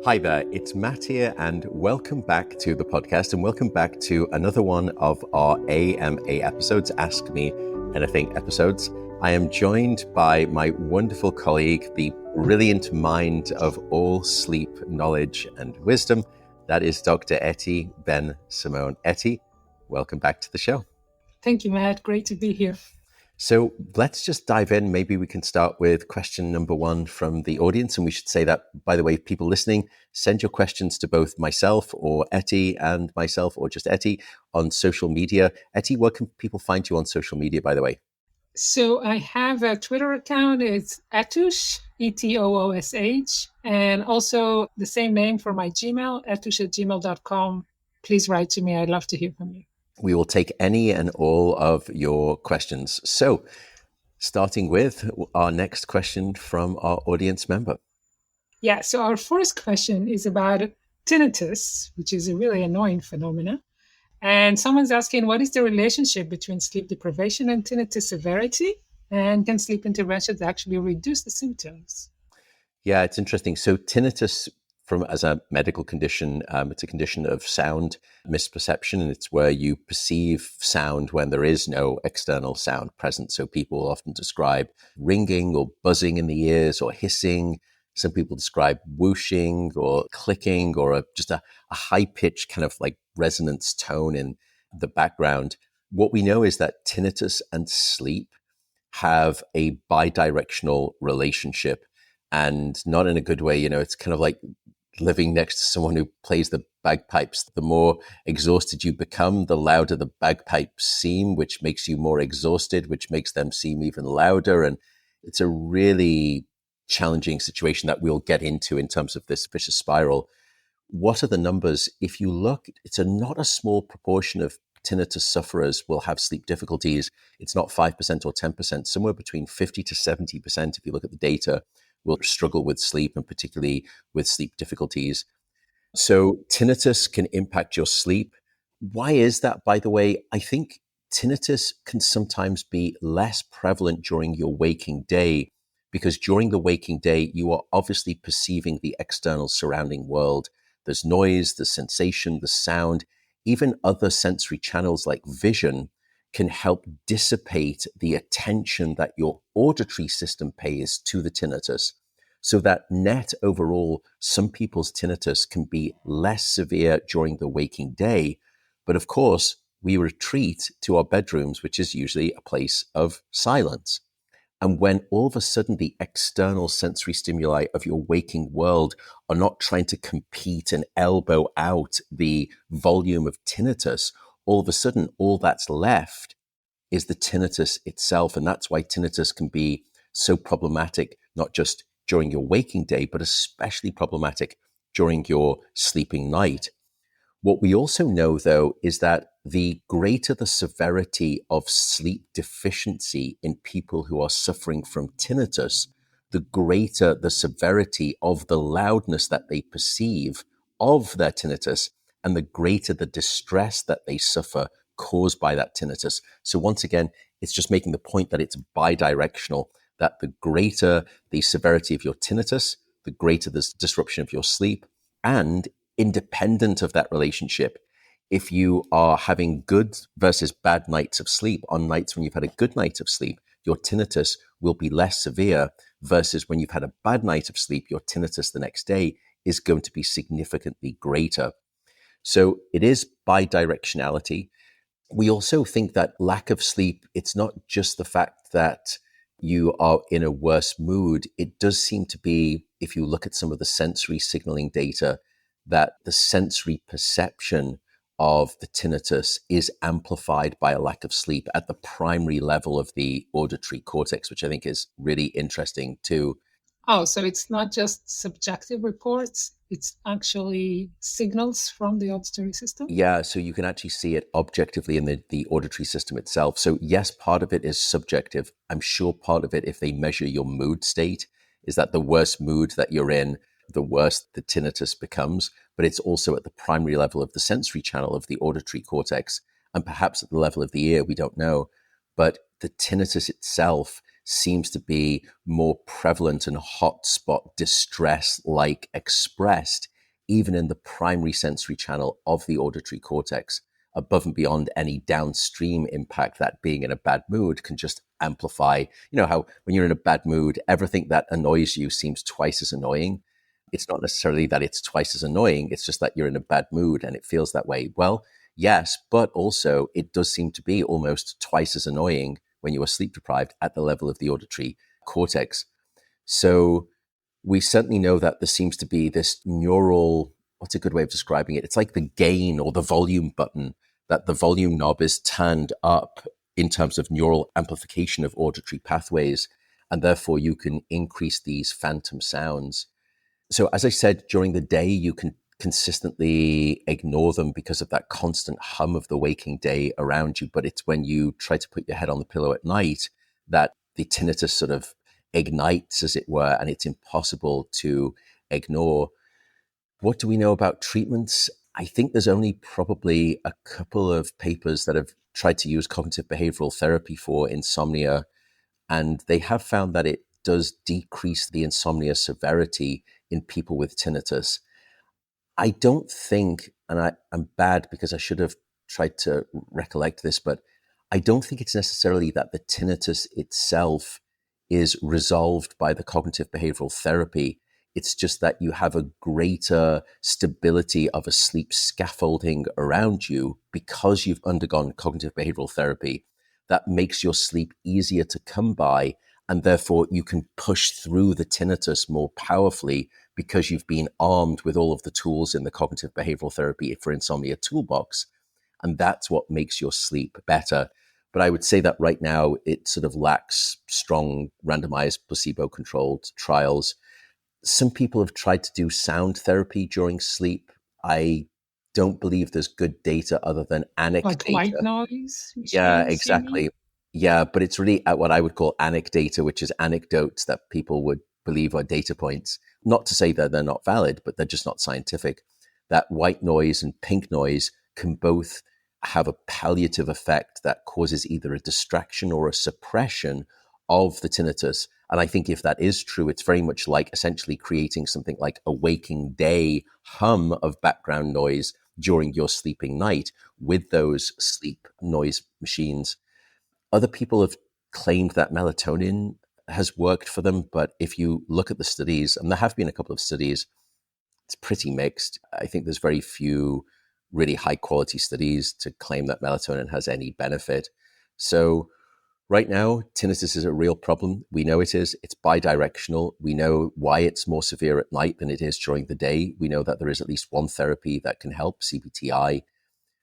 Hi there, it's Matt here, and welcome back to the podcast, and welcome back to another one of our AMA episodes, Ask Me Anything episodes. I am joined by my wonderful colleague, the brilliant mind of all sleep knowledge and wisdom. That is Dr. Eti Ben Simon. Eti, welcome back to the show. Thank you, Matt. Great to be here. So let's just dive in. Maybe we can start with question number one from the audience. And we should say that, by the way, people listening, send your questions to both myself or Eti and myself, or just Eti on social media. Eti, where can people find you on social media, by the way? So I have a Twitter account. It's Etoosh, Etoosh, and also the same name for my Gmail, etoosh@gmail.com. Please write to me. I'd love to hear from you. We will take any and all of your questions. So, starting with our next question from our audience member. Yeah, so our first question is about tinnitus, which is a really annoying phenomenon. And someone's asking, what is the relationship between sleep deprivation and tinnitus severity? And can sleep interventions actually reduce the symptoms? Yeah, it's interesting. So tinnitus, as a medical condition, it's a condition of sound misperception, and it's where you perceive sound when there is no external sound present. So people often describe ringing or buzzing in the ears or hissing. Some people describe whooshing or clicking or just a high-pitched kind of like resonance tone in the background. What we know is that tinnitus and sleep have a bidirectional relationship, and not in a good way. You know, it's kind of like living next to someone who plays the bagpipes. The more exhausted you become, the louder the bagpipes seem, which makes you more exhausted, which makes them seem even louder. And it's a really challenging situation that we'll get into in terms of this vicious spiral. What are the numbers? If you look, it's not a small proportion of tinnitus sufferers will have sleep difficulties. It's not 5% or 10%, somewhere between 50 to 70%, if you look at the data, will struggle with sleep, and particularly with sleep difficulties. So tinnitus can impact your sleep. Why is that, by the way? I think tinnitus can sometimes be less prevalent during your waking day, because during the waking day, you are obviously perceiving the external surrounding world. There's noise, there's sensation, the sound, even other sensory channels like vision can help dissipate the attention that your auditory system pays to the tinnitus. So that net overall, some people's tinnitus can be less severe during the waking day. But of course, we retreat to our bedrooms, which is usually a place of silence. And when all of a sudden the external sensory stimuli of your waking world are not trying to compete and elbow out the volume of tinnitus, all of a sudden all that's left is the tinnitus itself. And that's why tinnitus can be so problematic, not just during your waking day, but especially problematic during your sleeping night. What we also know, though, is that the greater the severity of sleep deficiency in people who are suffering from tinnitus, the greater the severity of the loudness that they perceive of their tinnitus, and the greater the distress that they suffer caused by that tinnitus. So once again, it's just making the point that it's bidirectional, that the greater the severity of your tinnitus, the greater the disruption of your sleep. And independent of that relationship, if you are having good versus bad nights of sleep, on nights when you've had a good night of sleep, your tinnitus will be less severe, versus when you've had a bad night of sleep, your tinnitus the next day is going to be significantly greater. So it is bidirectionality. We also think that lack of sleep, it's not just the fact that you are in a worse mood. It does seem to be, if you look at some of the sensory signaling data, that the sensory perception of the tinnitus is amplified by a lack of sleep at the primary level of the auditory cortex, which I think is really interesting too. Oh, so it's not just subjective reports, it's actually signals from the auditory system? Yeah, so you can actually see it objectively in the auditory system itself. So yes, part of it is subjective. I'm sure part of it, if they measure your mood state, is that the worse mood that you're in, the worse the tinnitus becomes. But it's also at the primary level of the sensory channel of the auditory cortex, and perhaps at the level of the ear, we don't know. But the tinnitus itself seems to be more prevalent and hotspot distress like expressed even in the primary sensory channel of the auditory cortex, above and beyond any downstream impact that being in a bad mood can just amplify. You know how when you're in a bad mood, everything that annoys you seems twice as annoying. It's not necessarily that it's twice as annoying, it's just that you're in a bad mood and it feels that way. Well, yes, but also it does seem to be almost twice as annoying when you are sleep deprived at the level of the auditory cortex. So we certainly know that there seems to be this neural, what's a good way of describing it? It's like the gain or the volume button, that the volume knob is turned up in terms of neural amplification of auditory pathways. And therefore you can increase these phantom sounds. So as I said, during the day, you can consistently ignore them because of that constant hum of the waking day around you. But it's when you try to put your head on the pillow at night that the tinnitus sort of ignites, as it were, and it's impossible to ignore. What do we know about treatments? I think there's only probably a couple of papers that have tried to use cognitive behavioral therapy for insomnia, and they have found that it does decrease the insomnia severity in people with tinnitus. I don't think, and I'm bad because I should have tried to recollect this, but I don't think it's necessarily that the tinnitus itself is resolved by the cognitive behavioral therapy. It's just that you have a greater stability of a sleep scaffolding around you because you've undergone cognitive behavioral therapy that makes your sleep easier to come by. And therefore you can push through the tinnitus more powerfully because you've been armed with all of the tools in the cognitive behavioral therapy for insomnia toolbox. And that's what makes your sleep better. But I would say that right now it sort of lacks strong randomized placebo-controlled trials. Some people have tried to do sound therapy during sleep. I don't believe there's good data other than Like white anecdata. noise Yeah, machines, you mean? exactly. Yeah, but it's really at what I would call anecdata, which is anecdotes that people would believe are data points. Not to say that they're not valid, but they're just not scientific. That white noise and pink noise can both have a palliative effect that causes either a distraction or a suppression of the tinnitus. And I think if that is true, it's very much like essentially creating something like a waking day hum of background noise during your sleeping night with those sleep noise machines. Other people have claimed that melatonin has worked for them, but if you look at the studies, and there have been a couple of studies, it's pretty mixed. I think there's very few really high quality studies to claim that melatonin has any benefit. So right now, tinnitus is a real problem. We know it is. It's bidirectional. We know why it's more severe at night than it is during the day. We know that there is at least one therapy that can help, CBTI.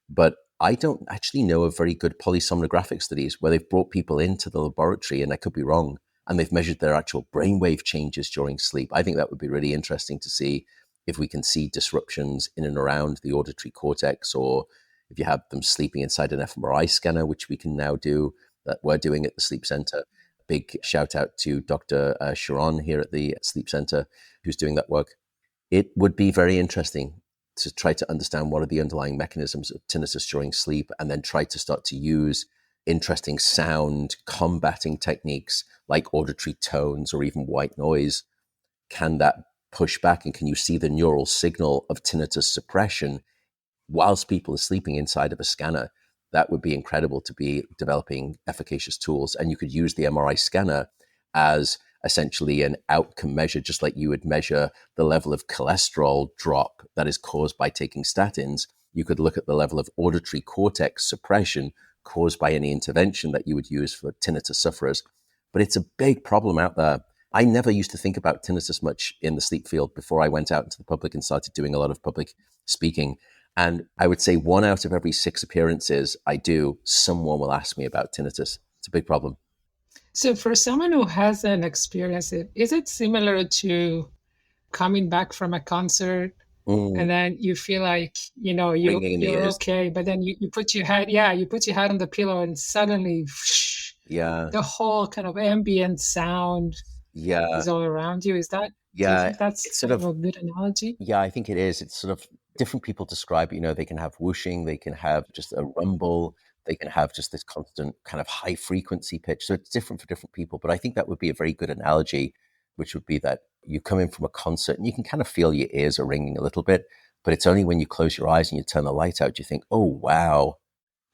But I don't actually know of very good polysomnographic studies where they've brought people into the laboratory, and I could be wrong, and they've measured their actual brainwave changes during sleep. I think that would be really interesting to see if we can see disruptions in and around the auditory cortex, or if you have them sleeping inside an fMRI scanner, which we can now do, that we're doing at the Sleep Center. Big shout out to Dr. Sharon here at the Sleep Center, who's doing that work. It would be very interesting to try to understand what are the underlying mechanisms of tinnitus during sleep, and then try to start to use interesting sound combating techniques like auditory tones or even white noise. Can that push back, and can you see the neural signal of tinnitus suppression whilst people are sleeping inside of a scanner? That would be incredible to be developing efficacious tools. And you could use the MRI scanner as essentially an outcome measure, just like you would measure the level of cholesterol drop that is caused by taking statins. You could look at the level of auditory cortex suppression caused by any intervention that you would use for tinnitus sufferers. But it's a big problem out there. I never used to think about tinnitus much in the sleep field before I went out into the public and started doing a lot of public speaking. And I would say 1 out of every 6 appearances I do, someone will ask me about tinnitus. It's a big problem. So, for someone who hasn't experienced it, is it similar to coming back from a concert Mm, and then you feel like, ringing in the you're ears. okay, but then you put your head, yeah, you put your head on the pillow and suddenly Yeah, the whole kind of ambient sound yeah, is all around you? Do you yeah. think that's It's sort kind of of, a good analogy? yeah, I think it is. It's sort of different people describe it. They can have whooshing, they can have just a rumble, they can have just this constant kind of high frequency pitch. So it's different for different people. But I think that would be a very good analogy, which would be that you come in from a concert and you can kind of feel your ears are ringing a little bit, but it's only when you close your eyes and you turn the light out, you think, oh, wow,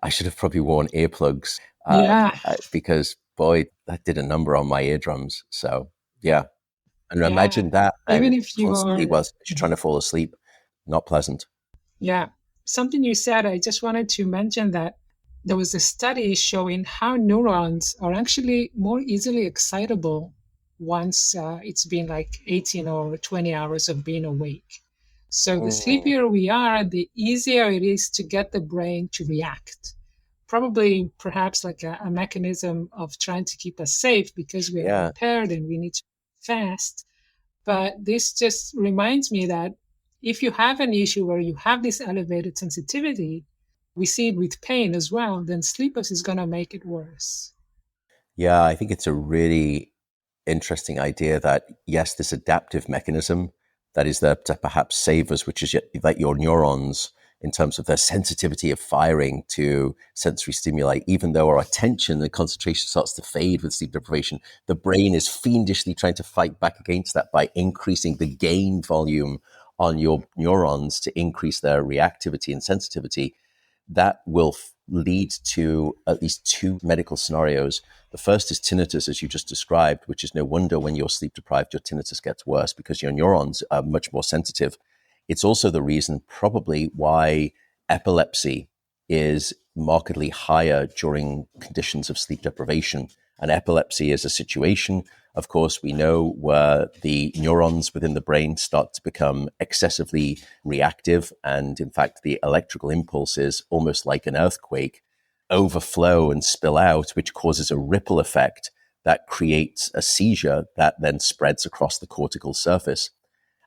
I should have probably worn earplugs Yeah, because, boy, that did a number on my eardrums. So, yeah. And yeah. imagine that Even and if you constantly are, whilst you're trying to fall asleep. Not pleasant. yeah. Something you said, I just wanted to mention that there was a study showing how neurons are actually more easily excitable once it's been like 18 or 20 hours of being awake. So the Mm, sleepier we are, the easier it is to get the brain to react. Probably, perhaps like a mechanism of trying to keep us safe because we are yeah. impaired and we need to fast. But this just reminds me that if you have an issue where you have this elevated sensitivity, we see it with pain as well, then sleepless is going to make it worse. Yeah, I think it's a really interesting idea that, yes, this adaptive mechanism that is there to perhaps save us, which is that your neurons, in terms of their sensitivity of firing to sensory stimuli, even though our attention and concentration starts to fade with sleep deprivation, the brain is fiendishly trying to fight back against that by increasing the gain volume on your neurons to increase their reactivity and sensitivity. That will lead to at least two medical scenarios. The first is tinnitus, as you just described, which is no wonder when you're sleep deprived, your tinnitus gets worse because your neurons are much more sensitive. It's also the reason, probably, why epilepsy is markedly higher during conditions of sleep deprivation. And epilepsy is a situation, of course, we know where the neurons within the brain start to become excessively reactive. And in fact, the electrical impulses, almost like an earthquake, overflow and spill out, which causes a ripple effect that creates a seizure that then spreads across the cortical surface.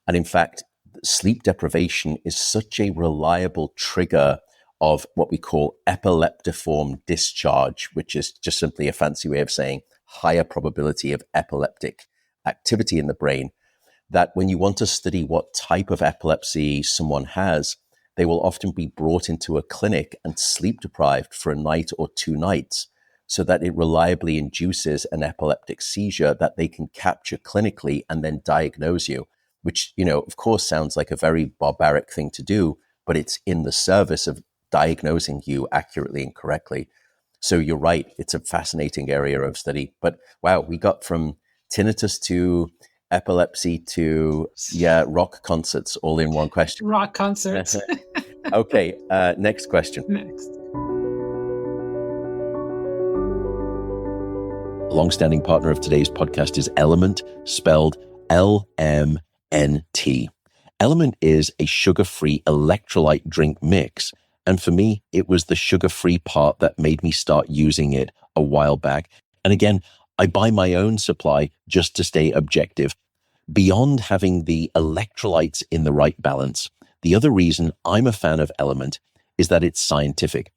And in fact, sleep deprivation is such a reliable trigger of what we call epileptiform discharge, which is just simply a fancy way of saying higher probability of epileptic activity in the brain, that when you want to study what type of epilepsy someone has, they will often be brought into a clinic and sleep deprived for a night or 2 nights so that it reliably induces an epileptic seizure that they can capture clinically and then diagnose you, which, of course, sounds like a very barbaric thing to do, but it's in the service of diagnosing you accurately and correctly. So you're right. It's a fascinating area of study. But wow, we got from tinnitus to epilepsy to, yeah, rock concerts all in one question. Rock concerts. Okay, next question. Next. A long-standing partner of today's podcast is Element, spelled LMNT. Element is a sugar-free electrolyte drink mix. And for me, it was the sugar-free part that made me start using it a while back. And again, I buy my own supply just to stay objective. Beyond having the electrolytes in the right balance, the other reason I'm a fan of Element is that it's scientific.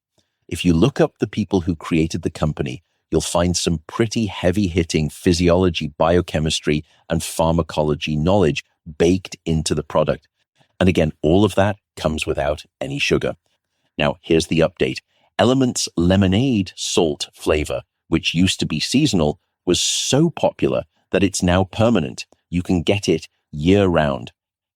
If you look up the people who created the company, you'll find some pretty heavy-hitting physiology, biochemistry, and pharmacology knowledge baked into the product. And again, all of that comes without any sugar. Now, here's the update. Element's lemonade salt flavor, which used to be seasonal, was so popular that it's now permanent. You can get it year-round.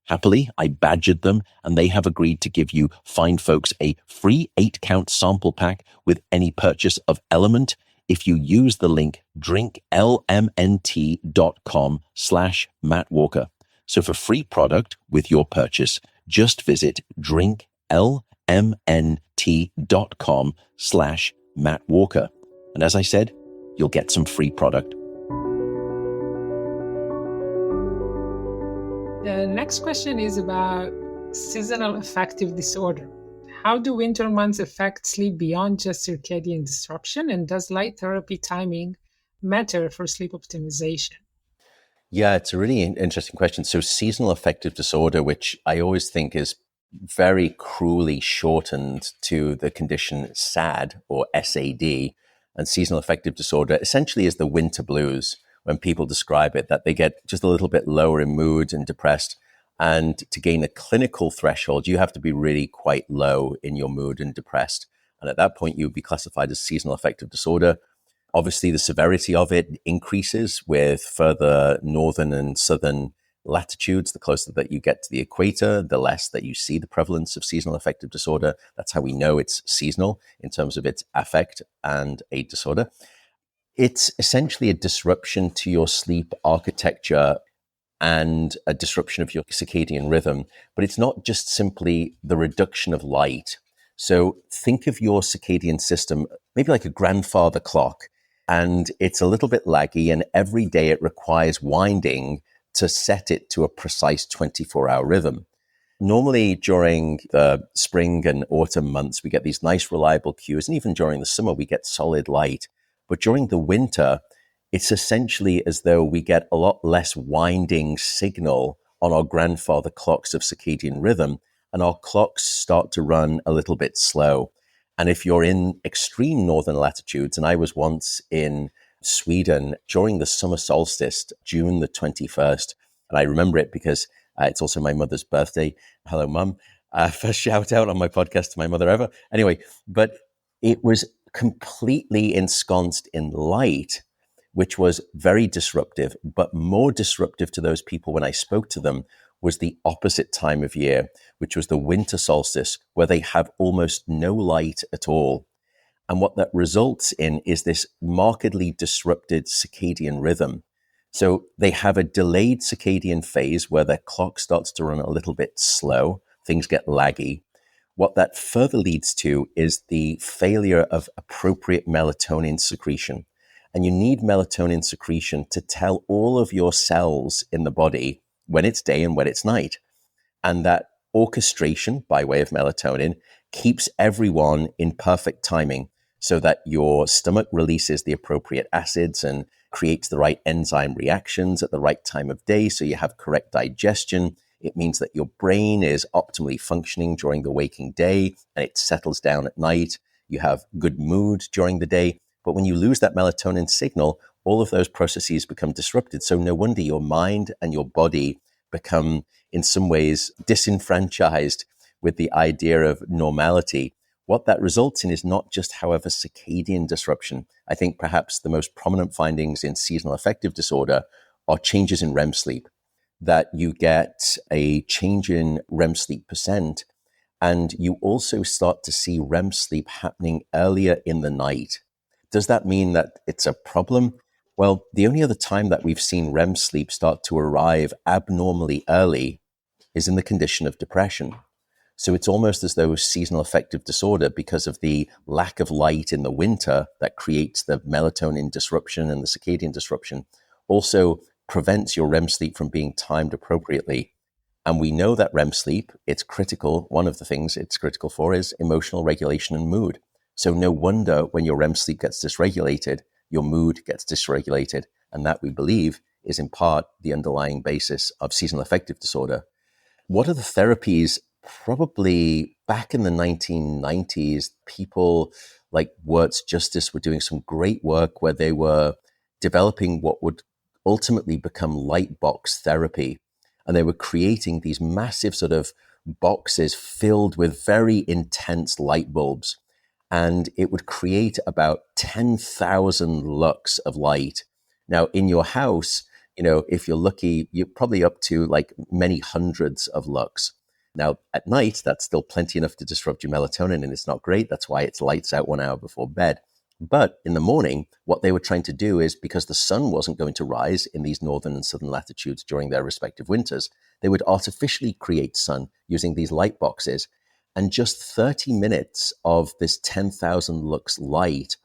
Happily, I badgered them, and they have agreed to give you fine folks a free 8-count sample pack with any purchase of Element if you use the link drinklmnt.com/Matt Walker. So for free product with your purchase, just visit drinklmnt.com/Matt Walker. And as I said, you'll get some free product. The next question is about seasonal affective disorder. How do winter months affect sleep beyond just circadian disruption? And does light therapy timing matter for sleep optimization? Yeah, it's a really interesting question. So seasonal affective disorder, which I always think is very cruelly shortened to the condition SAD or SAD, and seasonal affective disorder essentially is the winter blues when people describe it, that they get just a little bit lower in mood and depressed. And to gain a clinical threshold, you have to be really quite low in your mood and depressed. And at that point, you would be classified as seasonal affective disorder. Obviously, the severity of it increases with further northern and southern latitudes, the closer that you get to the equator, the less that you see the prevalence of seasonal affective disorder. That's how we know it's seasonal in terms of its affect and a disorder. It's essentially a disruption to your sleep architecture and a disruption of your circadian rhythm. But it's not just simply the reduction of light. So think of your circadian system maybe like a grandfather clock, and it's a little bit laggy, and every day it requires winding to set it to a precise 24-hour rhythm. Normally during the spring and autumn months, we get these nice reliable cues, and even during the summer, we get solid light. But during the winter, it's essentially as though we get a lot less winding signal on our grandfather clocks of circadian rhythm, and our clocks start to run a little bit slow. And if you're in extreme northern latitudes, and I was once in Sweden during the summer solstice, June the 21st, and I remember it because it's also my mother's birthday. Hello, Mum. First shout out on my podcast to my mother ever. Anyway, but it was completely ensconced in light, which was very disruptive. But more disruptive to those people when I spoke to them was the opposite time of year, which was the winter solstice, where they have almost no light at all. And what that results in is this markedly disrupted circadian rhythm. So they have a delayed circadian phase where their clock starts to run a little bit slow. Things get laggy. What that further leads to is the failure of appropriate melatonin secretion. And you need melatonin secretion to tell all of your cells in the body when it's day and when it's night. And that orchestration by way of melatonin keeps everyone in perfect timing so that your stomach releases the appropriate acids and creates the right enzyme reactions at the right time of day, so you have correct digestion. It means that your brain is optimally functioning during the waking day and it settles down at night. You have good mood during the day. But when you lose that melatonin signal, all of those processes become disrupted. So no wonder your mind and your body become, in some ways, disenfranchised with the idea of normality. What that results in is not just, however, circadian disruption. I think perhaps the most prominent findings in seasonal affective disorder are changes in REM sleep, that you get a change in REM sleep percent, and you also start to see REM sleep happening earlier in the night. Does that mean that it's a problem? Well, the only other time that we've seen REM sleep start to arrive abnormally early is in the condition of depression. So it's almost as though seasonal affective disorder, because of the lack of light in the winter that creates the melatonin disruption and the circadian disruption, also prevents your REM sleep from being timed appropriately. And we know that REM sleep, it's critical. One of the things it's critical for is emotional regulation and mood. So no wonder when your REM sleep gets dysregulated, your mood gets dysregulated. And that, we believe, is in part the underlying basis of seasonal affective disorder. What are the therapies? Probably back in the 1990s, people like Wirtz Justice were doing some great work where they were developing what would ultimately become light box therapy. And they were creating these massive sort of boxes filled with very intense light bulbs. And it would create about 10,000 lux of light. Now, in your house, if you're lucky, you're probably up to like many hundreds of lux. Now, at night, that's still plenty enough to disrupt your melatonin, and it's not great. That's why it's lights out 1 hour before bed. But in the morning, what they were trying to do is, because the sun wasn't going to rise in these northern and southern latitudes during their respective winters, they would artificially create sun using these light boxes. And just 30 minutes of this 10,000 lux light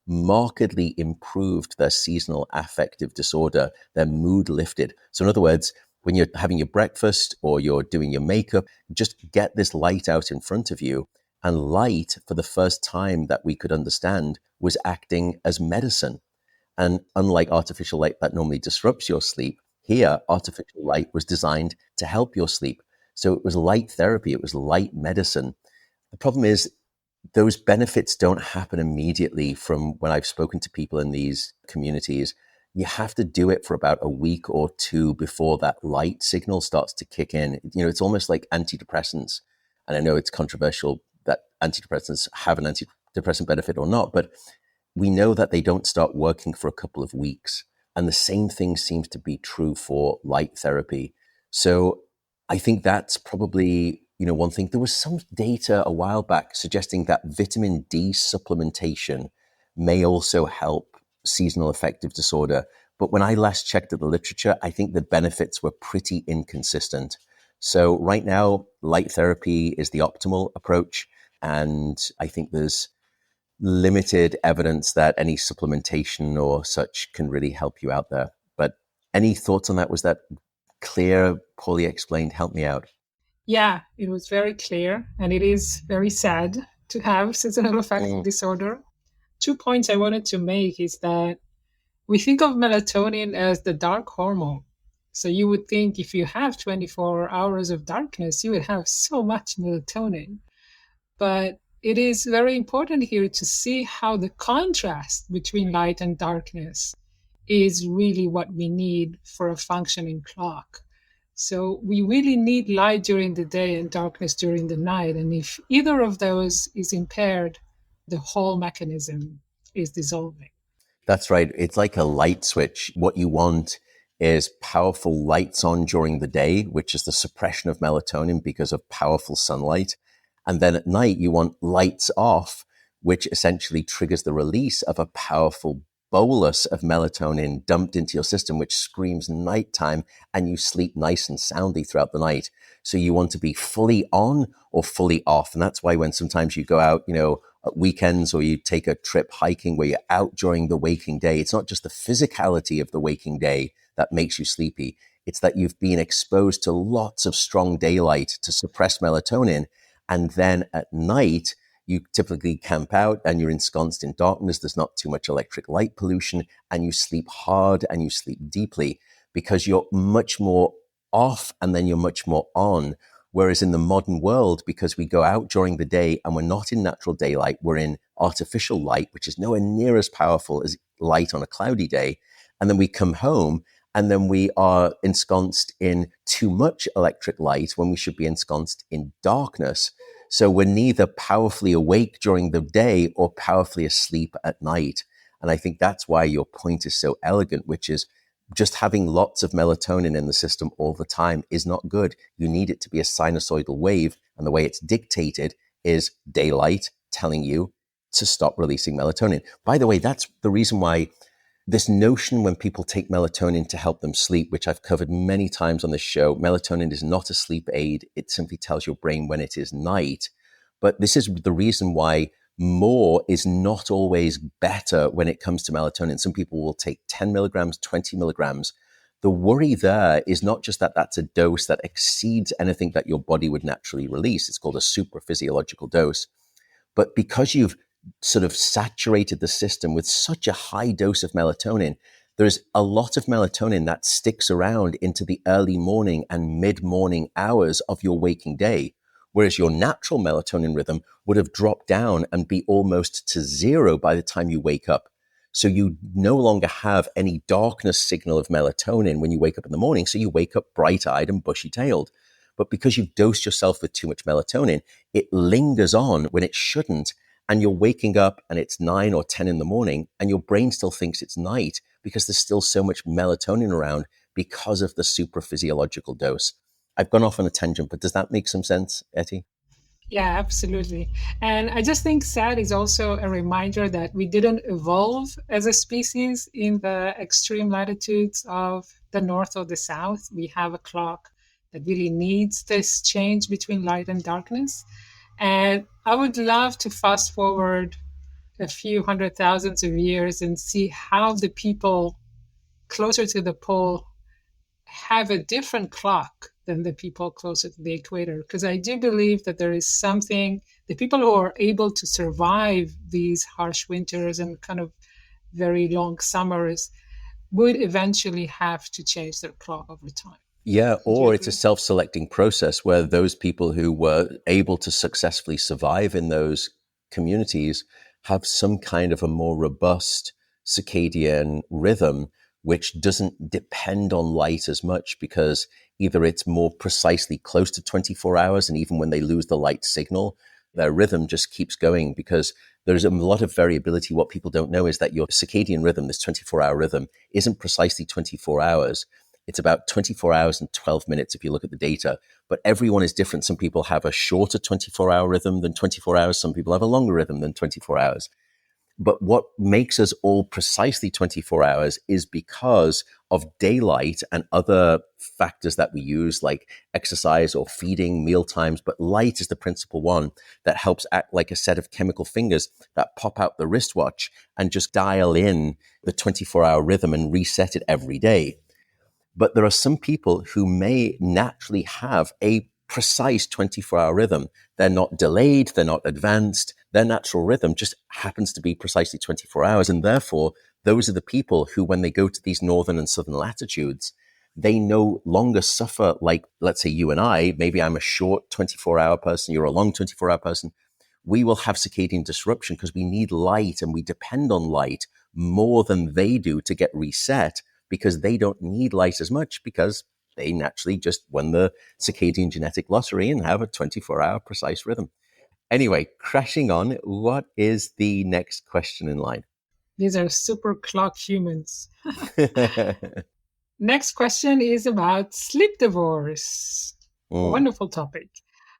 markedly improved their seasonal affective disorder, their mood lifted. So in other words, when you're having your breakfast or you're doing your makeup, just get this light out in front of you. And light, for the first time that we could understand, was acting as medicine. And unlike artificial light that normally disrupts your sleep, here, artificial light was designed to help your sleep. So it was light therapy, it was light medicine. The problem is, those benefits don't happen immediately from when I've spoken to people in these communities. You have to do it for about a week or two before that light signal starts to kick in. It's almost like antidepressants. And I know it's controversial that antidepressants have an antidepressant benefit or not, but we know that they don't start working for a couple of weeks. And the same thing seems to be true for light therapy. So I think that's probably, one thing. There was some data a while back suggesting that vitamin D supplementation may also help seasonal affective disorder. But when I last checked at the literature, I think the benefits were pretty inconsistent. So right now, light therapy is the optimal approach. And I think there's limited evidence that any supplementation or such can really help you out there. But any thoughts on that? Was that clear, poorly explained? Help me out. Yeah, it was very clear, and it is very sad to have seasonal affective Mm. disorder. 2 points I wanted to make is that we think of melatonin as the dark hormone. So you would think if you have 24 hours of darkness, you would have so much melatonin. But it is very important here to see how the contrast between light and darkness is really what we need for a functioning clock. So we really need light during the day and darkness during the night. And if either of those is impaired, the whole mechanism is dissolving. That's right. It's like a light switch. What you want is powerful lights on during the day, which is the suppression of melatonin because of powerful sunlight. And then at night, you want lights off, which essentially triggers the release of a powerful bolus of melatonin dumped into your system, which screams nighttime, and you sleep nice and soundly throughout the night. So you want to be fully on or fully off. And that's why when sometimes you go out, at weekends or you take a trip hiking where you're out during the waking day, it's not just the physicality of the waking day that makes you sleepy. It's that you've been exposed to lots of strong daylight to suppress melatonin. And then at night, you typically camp out and you're ensconced in darkness. There's not too much electric light pollution, and you sleep hard and you sleep deeply because you're much more off and then you're much more on. Whereas in the modern world, because we go out during the day and we're not in natural daylight, we're in artificial light, which is nowhere near as powerful as light on a cloudy day. And then we come home and then we are ensconced in too much electric light when we should be ensconced in darkness. So we're neither powerfully awake during the day or powerfully asleep at night. And I think that's why your point is so elegant, which is just having lots of melatonin in the system all the time is not good. You need it to be a sinusoidal wave. And the way it's dictated is daylight telling you to stop releasing melatonin. By the way, that's the reason why this notion when people take melatonin to help them sleep, which I've covered many times on this show, melatonin is not a sleep aid. It simply tells your brain when it is night. But this is the reason why more is not always better when it comes to melatonin. Some people will take 10 milligrams, 20 milligrams. The worry there is not just that that's a dose that exceeds anything that your body would naturally release. It's called a supraphysiological dose. But because you've sort of saturated the system with such a high dose of melatonin, there's a lot of melatonin that sticks around into the early morning and mid-morning hours of your waking day. Whereas your natural melatonin rhythm would have dropped down and be almost to zero by the time you wake up. So you no longer have any darkness signal of melatonin when you wake up in the morning. So you wake up bright-eyed and bushy-tailed. But because you've dosed yourself with too much melatonin, it lingers on when it shouldn't. And you're waking up and it's 9 or 10 in the morning and your brain still thinks it's night because there's still so much melatonin around because of the supraphysiological dose. I've gone off on a tangent, but does that make some sense, Eti? Yeah, absolutely. And I just think SAD is also a reminder that we didn't evolve as a species in the extreme latitudes of the north or the south. We have a clock that really needs this change between light and darkness. And I would love to fast forward a few hundred thousands of years and see how the people closer to the pole have a different clock than the people closer to the equator. Because I do believe that there is something, the people who are able to survive these harsh winters and kind of very long summers would eventually have to change their clock over time. Yeah, Would you or it's a agree? self-selecting process where those people who were able to successfully survive in those communities have some kind of a more robust circadian rhythm, which doesn't depend on light as much because either it's more precisely close to 24 hours, and even when they lose the light signal, their rhythm just keeps going because there's a lot of variability. What people don't know is that your circadian rhythm, this 24-hour rhythm, isn't precisely 24 hours. It's about 24 hours and 12 minutes if you look at the data. But everyone is different. Some people have a shorter 24-hour rhythm than 24 hours. Some people have a longer rhythm than 24 hours. But what makes us all precisely 24 hours is because of daylight and other factors that we use, like exercise or feeding, meal times. But light is the principal one that helps act like a set of chemical fingers that pop out the wristwatch and just dial in the 24-hour rhythm and reset it every day. But there are some people who may naturally have a precise 24-hour rhythm. They're not delayed, they're not advanced. Their natural rhythm just happens to be precisely 24 hours. And therefore, those are the people who, when they go to these northern and southern latitudes, they no longer suffer like, let's say you and I, maybe I'm a short 24-hour person, you're a long 24-hour person. We will have circadian disruption because we need light and we depend on light more than they do to get reset, because they don't need light as much because they naturally just won the circadian genetic lottery and have a 24-hour precise rhythm. Anyway, crashing on, what is the next question in line? These are super clock humans. Next question is about sleep divorce. Wonderful topic.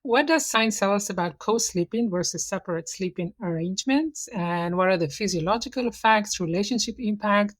What does science tell us about co-sleeping versus separate sleeping arrangements? And what are the physiological effects, relationship impact,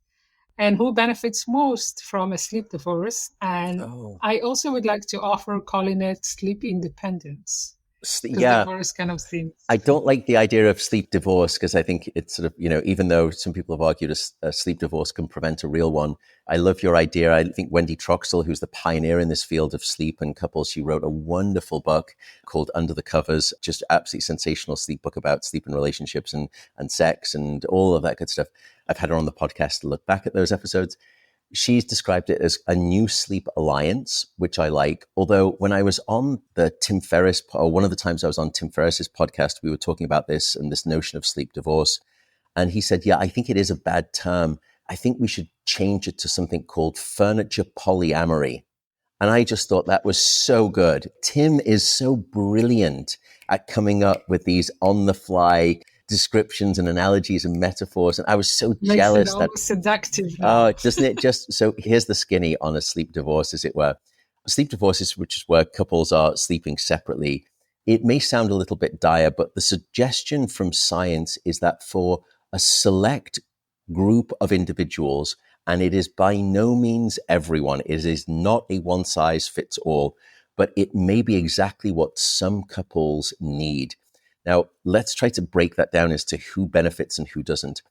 and who benefits most from a sleep divorce? And I also would like to offer calling it sleep independence. Yeah, divorce kind of thing. I don't like the idea of sleep divorce because I think it's sort of, even though some people have argued a sleep divorce can prevent a real one, I love your idea. I think Wendy Troxell, who's the pioneer in this field of sleep and couples, she wrote a wonderful book called Under the Covers, just absolutely sensational sleep book about sleep and relationships and sex and all of that good stuff. I've had her on the podcast to look back at those episodes. She's described it as a new sleep alliance, which I like. Although when I was on the Tim Ferriss, or one of the times I was on Tim Ferriss's podcast, we were talking about this and this notion of sleep divorce. And he said, yeah, I think it is a bad term. I think we should change it to something called furniture polyamory. And I just thought that was so good. Tim is so brilliant at coming up with these on the fly descriptions and analogies and metaphors. And I was so jealous that seductive now. Oh, doesn't it just? So here's the skinny on a sleep divorce, as it were. Sleep divorces, which is where couples are sleeping separately. It may sound a little bit dire, but the suggestion from science is that for a select group of individuals, and it is by no means everyone, it is not a one size fits all, but it may be exactly what some couples need. Now, let's try to break that down as to who benefits and who doesn't.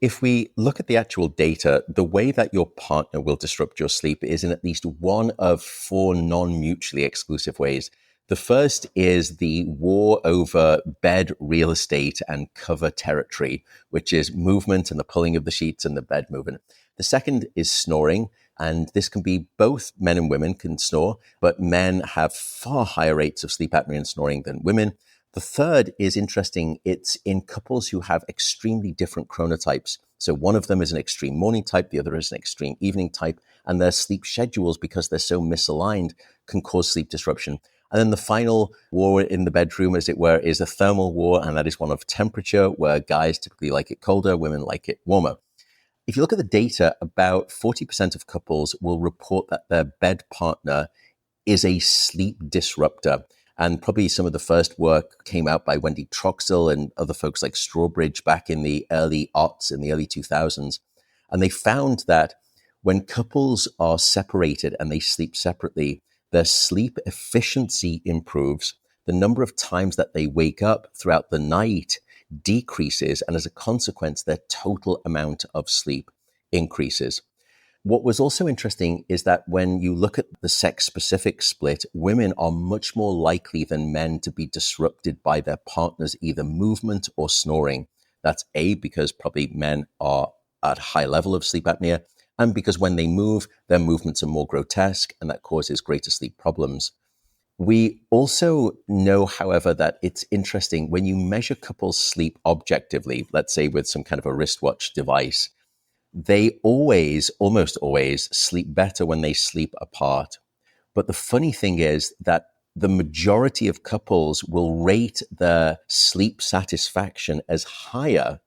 If we look at the actual data, the way that your partner will disrupt your sleep is in at least one of four non-mutually exclusive ways. The first is the war over bed real estate and cover territory, which is movement and the pulling of the sheets and the bed moving. The second is snoring. And this can be both men and women can snore, but men have far higher rates of sleep apnea and snoring than women. The third is interesting. It's in couples who have extremely different chronotypes. So one of them is an extreme morning type, the other is an extreme evening type, and their sleep schedules, because they're so misaligned, can cause sleep disruption. And then the final war in the bedroom, as it were, is a thermal war, and that is one of temperature, where guys typically like it colder, women like it warmer. If you look at the data, about 40% of couples will report that their bed partner is a sleep disruptor. And probably some of the first work came out by Wendy Troxell and other folks like Strawbridge back in the early aughts, in the early 2000s. And they found that when couples are separated and they sleep separately, their sleep efficiency improves. The number of times that they wake up throughout the night decreases, and as a consequence, their total amount of sleep increases. What was also interesting is that when you look at the sex-specific split, women are much more likely than men to be disrupted by their partner's either movement or snoring. That's A, because probably men are at a high level of sleep apnea, and because when they move, their movements are more grotesque, and that causes greater sleep problems. We also know, however, that it's interesting when you measure couples' sleep objectively, let's say with some kind of a wristwatch device, they almost always sleep better when they sleep apart. But the funny thing is that the majority of couples will rate their sleep satisfaction as higher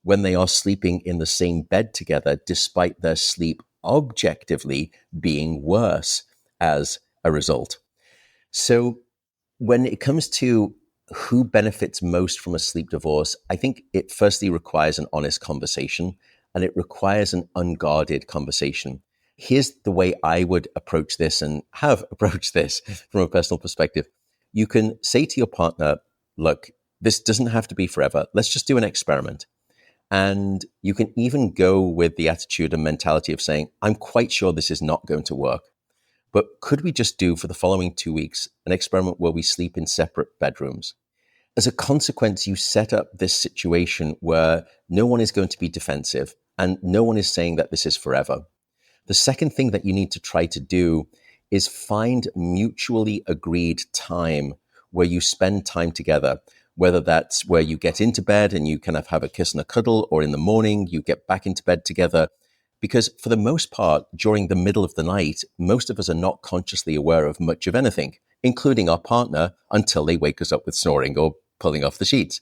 when they are sleeping in the same bed together, despite their sleep objectively being worse as a result. So when it comes to who benefits most from a sleep divorce, I think it firstly requires an honest conversation, and it requires an unguarded conversation. Here's the way I would approach this and have approached this from a personal perspective. You can say to your partner, look, this doesn't have to be forever. Let's just do an experiment. And you can even go with the attitude and mentality of saying, I'm quite sure this is not going to work. But could we just do for the following 2 weeks an experiment where we sleep in separate bedrooms? As a consequence, you set up this situation where no one is going to be defensive and no one is saying that this is forever. The second thing that you need to try to do is find mutually agreed time where you spend time together, whether that's where you get into bed and you kind of have a kiss and a cuddle, or in the morning you get back into bed together. Because for the most part, during the middle of the night, most of us are not consciously aware of much of anything, including our partner, until they wake us up with snoring or pulling off the sheets.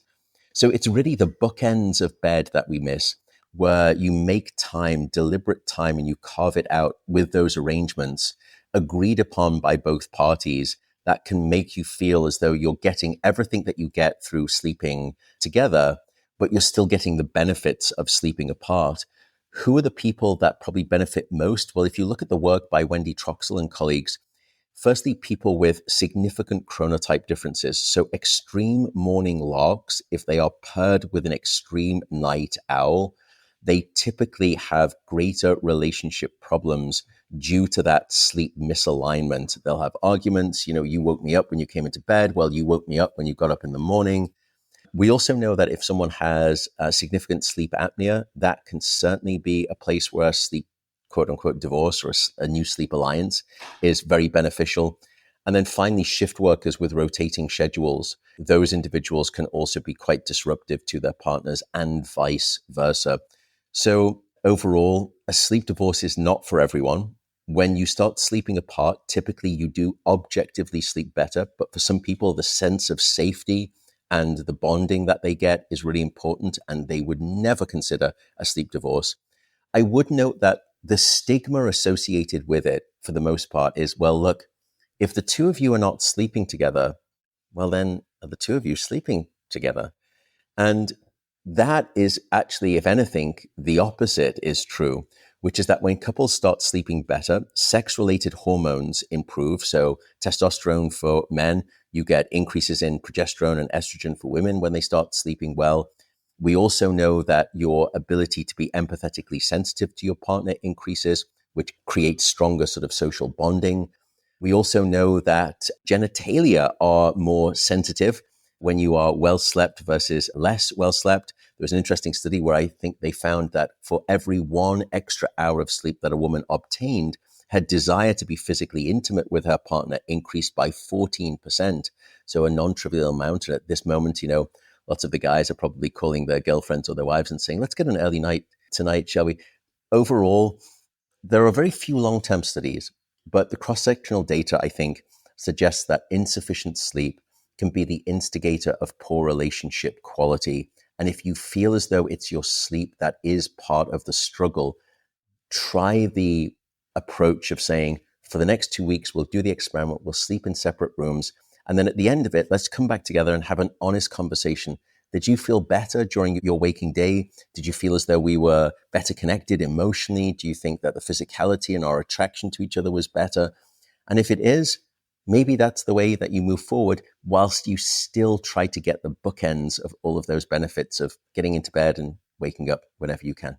So it's really the bookends of bed that we miss, where you make time, deliberate time, and you carve it out with those arrangements agreed upon by both parties that can make you feel as though you're getting everything that you get through sleeping together, but you're still getting the benefits of sleeping apart. Who are the people that probably benefit most? Well, if you look at the work by Wendy Troxel and colleagues, firstly, people with significant chronotype differences. So extreme morning larks, if they are paired with an extreme night owl, they typically have greater relationship problems due to that sleep misalignment. They'll have arguments. You woke me up when you came into bed. Well, you woke me up when you got up in the morning. We also know that if someone has significant sleep apnea, that can certainly be a place where sleep, quote unquote, divorce or a new sleep alliance is very beneficial. And then finally, shift workers with rotating schedules. Those individuals can also be quite disruptive to their partners and vice versa. So overall, a sleep divorce is not for everyone. When you start sleeping apart, typically you do objectively sleep better. But for some people, the sense of safety and the bonding that they get is really important, and they would never consider a sleep divorce. I would note that the stigma associated with it, for the most part, is, well, look, if the two of you are not sleeping together, well, then are the two of you sleeping together? And that is actually, if anything, the opposite is true, which is that when couples start sleeping better, sex-related hormones improve. So testosterone for men, you get increases in progesterone and estrogen for women when they start sleeping well. We also know that your ability to be empathetically sensitive to your partner increases, which creates stronger sort of social bonding. We also know that genitalia are more sensitive when you are well slept versus less well slept. There was an interesting study where I think they found that for every 1 extra hour of sleep that a woman obtained, her desire to be physically intimate with her partner increased by 14%. So a non-trivial amount. And at this moment, lots of the guys are probably calling their girlfriends or their wives and saying, let's get an early night tonight, shall we? Overall, there are very few long-term studies, but the cross-sectional data, I think, suggests that insufficient sleep can be the instigator of poor relationship quality. And if you feel as though it's your sleep that is part of the struggle, try the approach of saying, for the next 2 weeks, we'll do the experiment, we'll sleep in separate rooms. And then at the end of it, let's come back together and have an honest conversation. Did you feel better during your waking day? Did you feel as though we were better connected emotionally? Do you think that the physicality and our attraction to each other was better? And if it is, maybe that's the way that you move forward, whilst you still try to get the bookends of all of those benefits of getting into bed and waking up whenever you can.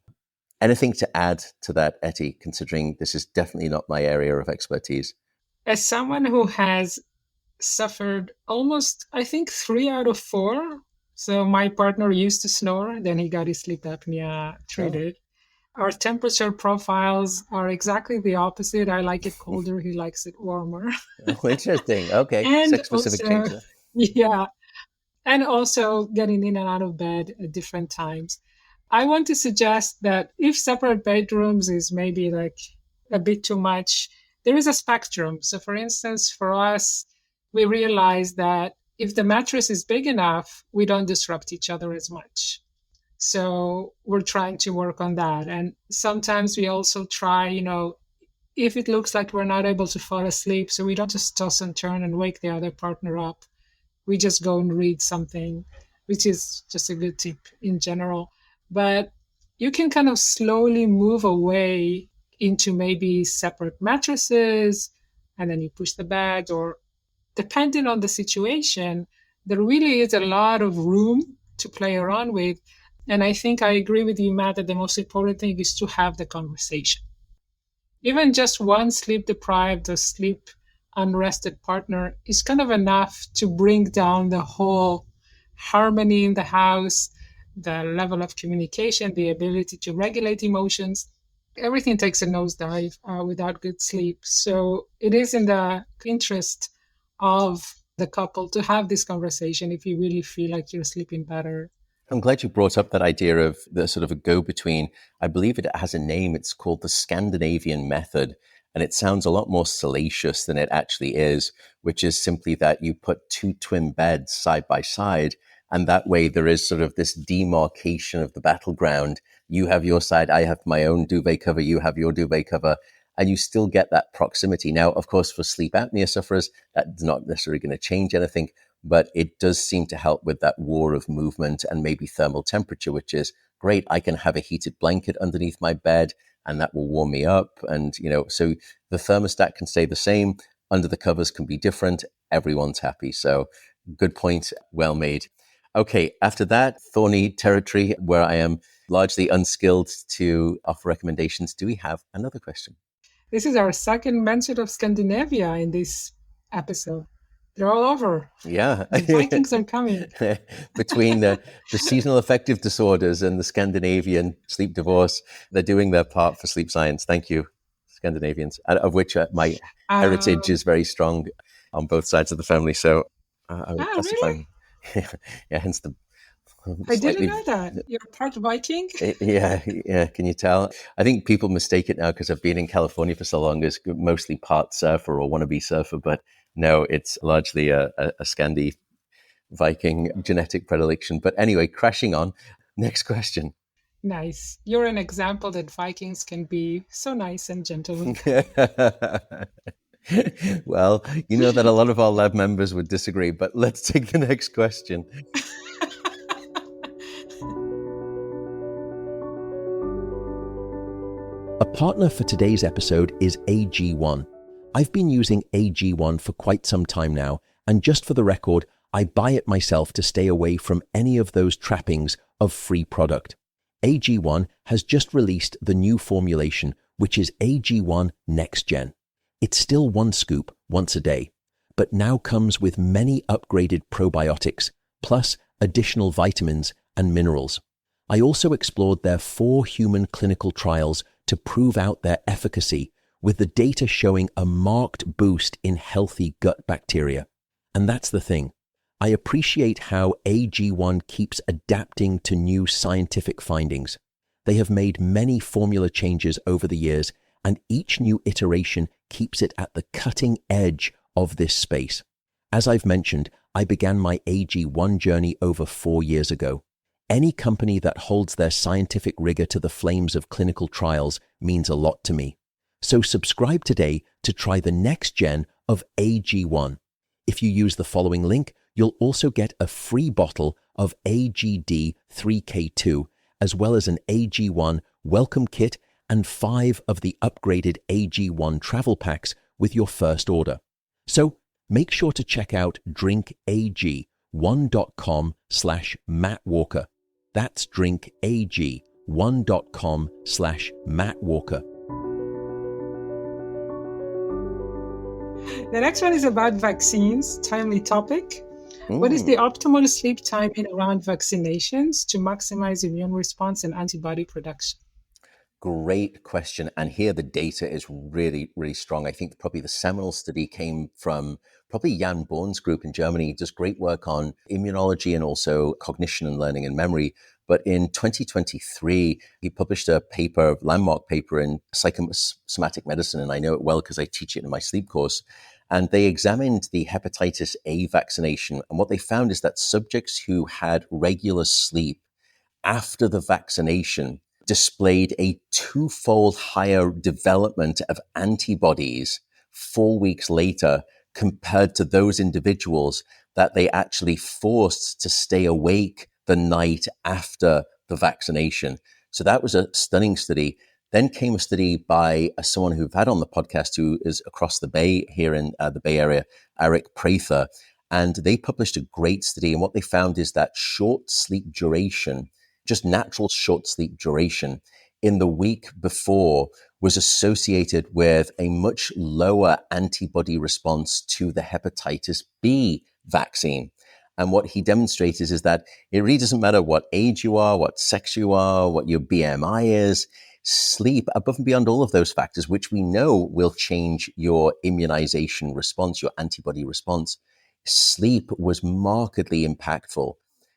Anything to add to that, Eti, considering this is definitely not my area of expertise? As someone who has suffered almost, I think, 3 out of 4. So my partner used to snore, then he got his sleep apnea treated. Our temperature profiles are exactly the opposite. I like it colder, he likes it warmer. Oh, interesting. Okay. And Sex-specific change also, there. yeah, and also getting in and out of bed at different times. I want to suggest that if separate bedrooms is maybe like a bit too much, there is a spectrum. So for instance, for us, we realize that if the mattress is big enough, we don't disrupt each other as much. So we're trying to work on that. And sometimes we also try, if it looks like we're not able to fall asleep, so we don't just toss and turn and wake the other partner up. We just go and read something, which is just a good tip in general. But you can kind of slowly move away into maybe separate mattresses, and then you push the bed, or depending on the situation, there really is a lot of room to play around with. And I think I agree with you, Matt, that the most important thing is to have the conversation. Even just one sleep deprived or sleep unrested partner is kind of enough to bring down the whole harmony in the house, the level of communication, the ability to regulate emotions. Everything takes a nosedive without good sleep. So it is in the interest of the couple to have this conversation if you really feel like you're sleeping better. I'm glad you brought up that idea of the sort of a go-between. I believe it has a name. It's called the Scandinavian method. And it sounds a lot more salacious than it actually is, which is simply that you put two twin beds side by side. And that way there is sort of this demarcation of the battleground. You have your side, I have my own duvet cover, you have your duvet cover, and you still get that proximity. Now, of course, for sleep apnea sufferers, that's not necessarily going to change anything, but it does seem to help with that war of movement and maybe thermal temperature, which is great. I can have a heated blanket underneath my bed and that will warm me up. And, so the thermostat can stay the same. Under the covers can be different. Everyone's happy. So good point. Well made. Okay. After that, thorny territory where I am largely unskilled to offer recommendations. Do we have another question? This is our second mention of Scandinavia in this episode. They're all over. Yeah. The Vikings are coming. Between the seasonal affective disorders and the Scandinavian sleep divorce, they're doing their part for sleep science. Thank you, Scandinavians, of which my heritage is very strong on both sides of the family. So I would classify really? Yeah, hence the I didn't know that. You're part Viking? Yeah. Can you tell? I think people mistake it now because I've been in California for so long as mostly part surfer or wannabe surfer, but no, it's largely a Scandi Viking genetic predilection. But anyway, crashing on. Next question. Nice. You're an example that Vikings can be so nice and gentle. Well, you know that a lot of our lab members would disagree, but let's take the next question. A partner for today's episode is AG1. I've been using AG1 for quite some time now, and just for the record, I buy it myself to stay away from any of those trappings of free product. AG1 has just released the new formulation, which is AG1 Next Gen. It's still one scoop once a day, but now comes with many upgraded probiotics, plus additional vitamins and minerals. I also explored their 4 human clinical trials to prove out their efficacy, with the data showing a marked boost in healthy gut bacteria. And that's the thing. I appreciate how AG1 keeps adapting to new scientific findings. They have made many formula changes over the years, and each new iteration keeps it at the cutting edge of this space. As I've mentioned, I began my AG1 journey over 4 years ago. Any company that holds their scientific rigor to the flames of clinical trials means a lot to me. So subscribe today to try the next gen of AG1. If you use the following link, you'll also get a free bottle of AGD 3K2, as well as an AG1 welcome kit and 5 of the upgraded AG1 travel packs with your first order. So make sure to check out drinkag1.com/mattwalker. That's drinkag1.com/mattwalker. The next one is about vaccines, timely topic. What is the optimal sleep timing around vaccinations to maximize immune response and antibody production? Great question. And here the data is really, really strong. I think probably the seminal study came from probably Jan Born's group in Germany. He does great work on immunology and also cognition and learning and memory. But in 2023, he published a paper, landmark paper in psychosomatic medicine. And I know it well because I teach it in my sleep course. And they examined the hepatitis A vaccination. And what they found is that subjects who had regular sleep after the vaccination displayed a twofold higher development of antibodies 4 weeks later compared to those individuals that they actually forced to stay awake the night after the vaccination. So that was a stunning study. Then came a study by someone who've had on the podcast who is across the Bay here in the Bay Area, Eric Prather. And they published a great study. And what they found is that short sleep duration, just natural short sleep duration in the week before was associated with a much lower antibody response to the hepatitis B vaccine. And what he demonstrated is that it really doesn't matter what age you are, what sex you are, what your BMI is, sleep, above and beyond all of those factors, which we know will change your immunization response, your antibody response, sleep was markedly impactful.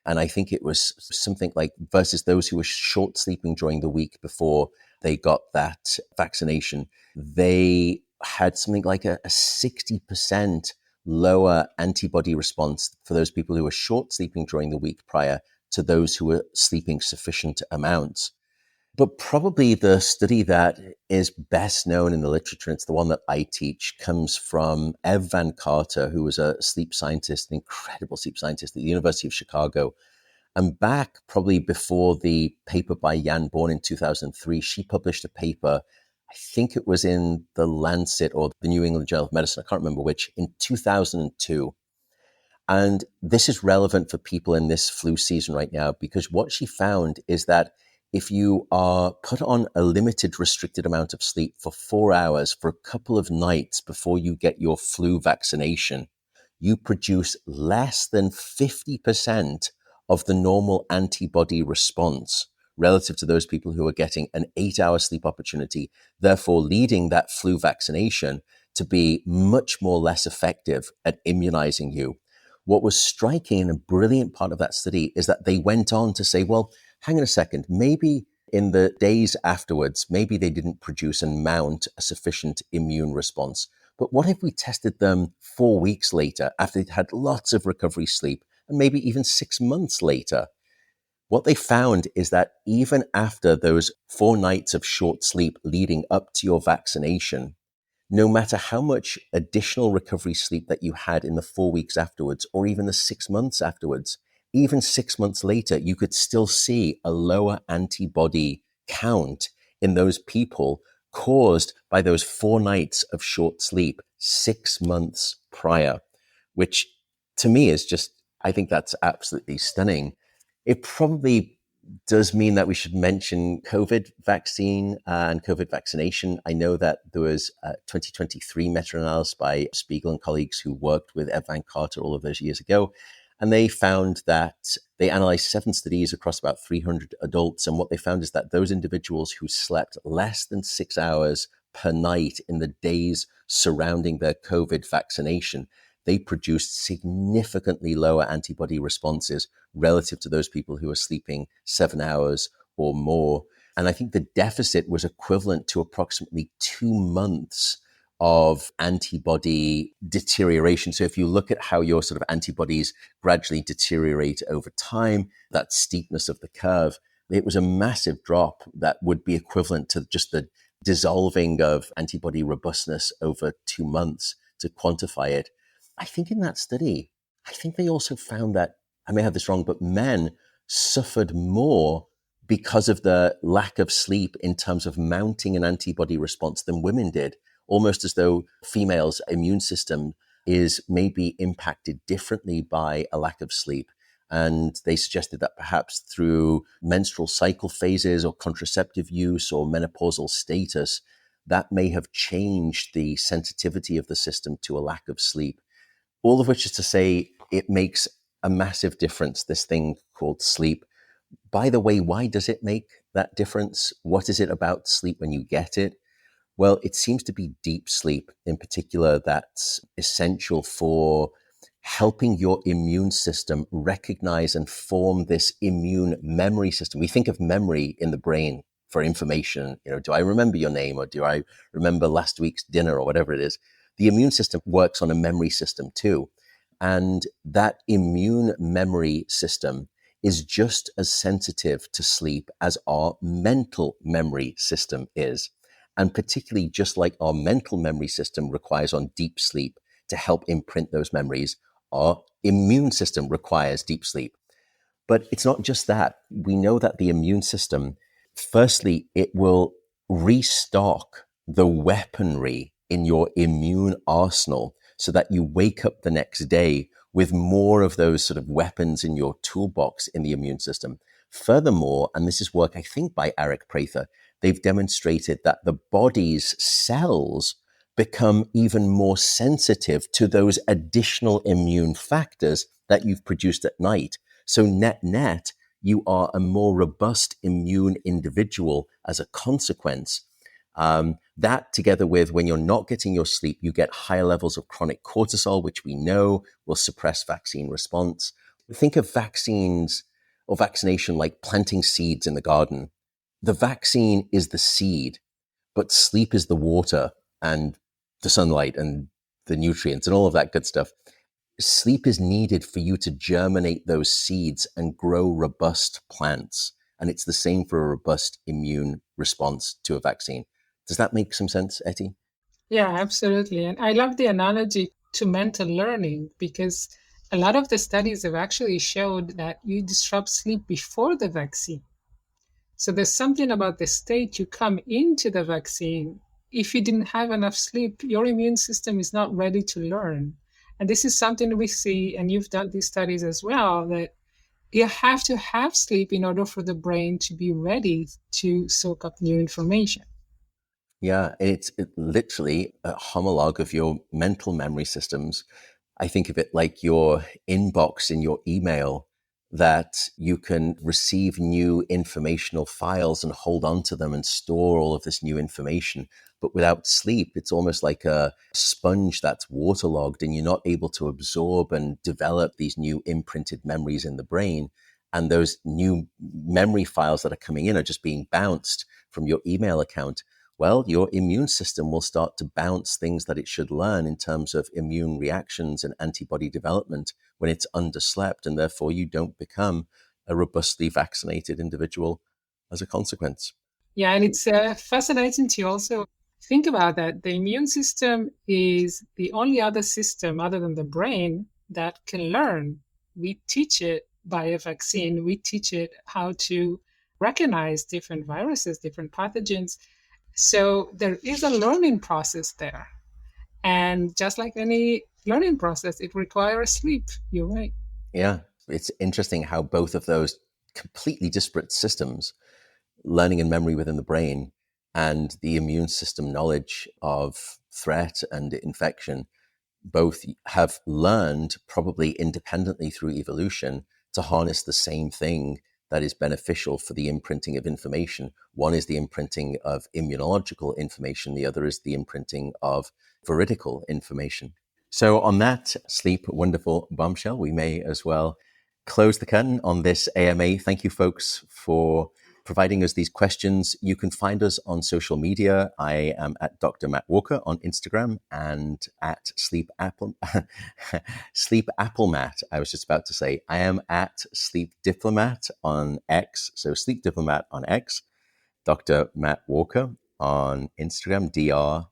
And I think it was something like versus those who were short sleeping during the week before they got that vaccination, they had something like a 60% lower antibody response for those people who were short sleeping during the week prior to those who were sleeping sufficient amounts. But probably the study that is best known in the literature, it's the one that I teach, comes from Ev Van Carter, who was a sleep scientist, an incredible sleep scientist at the University of Chicago. And back probably before the paper by Jan Bourne in 2003, she published a paper, I think it was in the Lancet or the New England Journal of Medicine, I can't remember which, in 2002. And this is relevant for people in this flu season right now, because what she found is that if you are put on a limited restricted amount of sleep for 4 hours for a couple of nights before you get your flu vaccination, you produce less than 50% of the normal antibody response relative to those people who are getting an 8-hour sleep opportunity, therefore leading that flu vaccination to be much more less effective at immunizing you. What was striking and a brilliant part of that study is that they went on to say, well, hang on a second, maybe in the days afterwards, maybe they didn't produce and mount a sufficient immune response. But what if we tested them 4 weeks later after they'd had lots of recovery sleep and maybe even 6 months later? What they found is that even after those 4 nights of short sleep leading up to your vaccination, no matter how much additional recovery sleep that you had in the 4 weeks afterwards, or even the 6 months afterwards, even 6 months later, you could still see a lower antibody count in those people caused by those 4 nights of short sleep 6 months prior, which to me is just, I think that's absolutely stunning. It probably does mean that we should mention COVID vaccine and COVID vaccination. I know that there was a 2023 meta-analysis by Spiegel and colleagues who worked with Ed Van Carter all of those years ago. And they found that they analyzed 7 studies across about 300 adults. And what they found is that those individuals who slept less than 6 hours per night in the days surrounding their COVID vaccination, they produced significantly lower antibody responses relative to those people who are sleeping 7 hours or more. And I think the deficit was equivalent to approximately 2 months of antibody deterioration. So if you look at how your sort of antibodies gradually deteriorate over time, that steepness of the curve, it was a massive drop that would be equivalent to just the dissolving of antibody robustness over 2 months to quantify it. I think in that study, I think they also found that, I may have this wrong, but men suffered more because of the lack of sleep in terms of mounting an antibody response than women did, almost as though females' immune system is maybe impacted differently by a lack of sleep. And they suggested that perhaps through menstrual cycle phases or contraceptive use or menopausal status, that may have changed the sensitivity of the system to a lack of sleep. All of which is to say, it makes a massive difference, this thing called sleep. By the way, why does it make that difference? What is it about sleep when you get it? Well, it seems to be deep sleep in particular that's essential for helping your immune system recognize and form this immune memory system. We think of memory in the brain for information. Do I remember your name, or do I remember last week's dinner, or whatever it is? The immune system works on a memory system too. And that immune memory system is just as sensitive to sleep as our mental memory system is. And particularly, just like our mental memory system requires on deep sleep to help imprint those memories, our immune system requires deep sleep. But it's not just that. We know that the immune system, firstly, it will restock the weaponry in your immune arsenal so that you wake up the next day with more of those sort of weapons in your toolbox in the immune system. Furthermore, and this is work I think by Eric Prather, they've demonstrated that the body's cells become even more sensitive to those additional immune factors that you've produced at night. So net, you are a more robust immune individual as a consequence. That together with when you're not getting your sleep, you get higher levels of chronic cortisol, which we know will suppress vaccine response. Think of vaccines or vaccination like planting seeds in the garden. The vaccine is the seed, but sleep is the water and the sunlight and the nutrients and all of that good stuff. Sleep is needed for you to germinate those seeds and grow robust plants. And it's the same for a robust immune response to a vaccine. Does that make some sense, Eti? Yeah, absolutely. And I love the analogy to mental learning because a lot of the studies have actually showed that you disrupt sleep before the vaccine. So there's something about the state you come into the vaccine. If you didn't have enough sleep, your immune system is not ready to learn. And this is something we see, and you've done these studies as well, that you have to have sleep in order for the brain to be ready to soak up new information. Yeah, it's literally a homologue of your mental memory systems. I think of it like your inbox in your email, that you can receive new informational files and hold on to them and store all of this new information. But without sleep, it's almost like a sponge that's waterlogged and you're not able to absorb and develop these new imprinted memories in the brain. And those new memory files that are coming in are just being bounced from your email account. Well, your immune system will start to bounce things that it should learn in terms of immune reactions and antibody development when it's underslept, and therefore you don't become a robustly vaccinated individual as a consequence. Yeah, and it's fascinating to also think about that. The immune system is the only other system other than the brain that can learn. We teach it by a vaccine. We teach it how to recognize different viruses, different pathogens. So there is a learning process there. And just like any learning process, it requires sleep. You're right. Yeah, it's interesting how both of those completely disparate systems, learning and memory within the brain and the immune system knowledge of threat and infection, both have learned probably independently through evolution to harness the same thing that is beneficial for the imprinting of information. One is the imprinting of immunological information. The other is the imprinting of veridical information. So on that sleep wonderful bombshell, we may as well close the curtain on this AMA. Thank you, folks, for providing us these questions. You can find us on social media. I am at Dr. Matt Walker on Instagram and at Sleep Apple Matt. I was just about to say I am at Sleep Diplomat on X. So Sleep Diplomat on X, Dr. Matt Walker on Instagram, DrMattWalker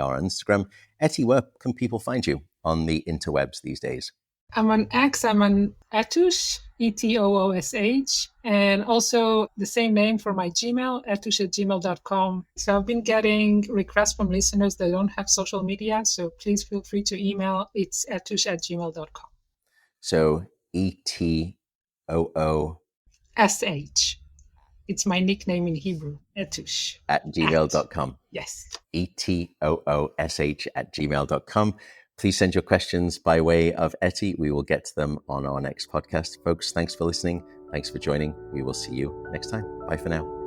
on Instagram. Eti, where can people find you on the interwebs these days? I'm on X. I'm on Etoosh, Etoosh, and also the same name for my Gmail, etoosh@gmail.com. So I've been getting requests from listeners that don't have social media, so please feel free to email. It's etoosh@gmail.com. So ETOOSH. It's my nickname in Hebrew, Etoosh. At gmail.com. Yes. ETOOSH@gmail.com. Please send your questions by way of Eti. We will get to them on our next podcast. Folks, thanks for listening. Thanks for joining. We will see you next time. Bye for now.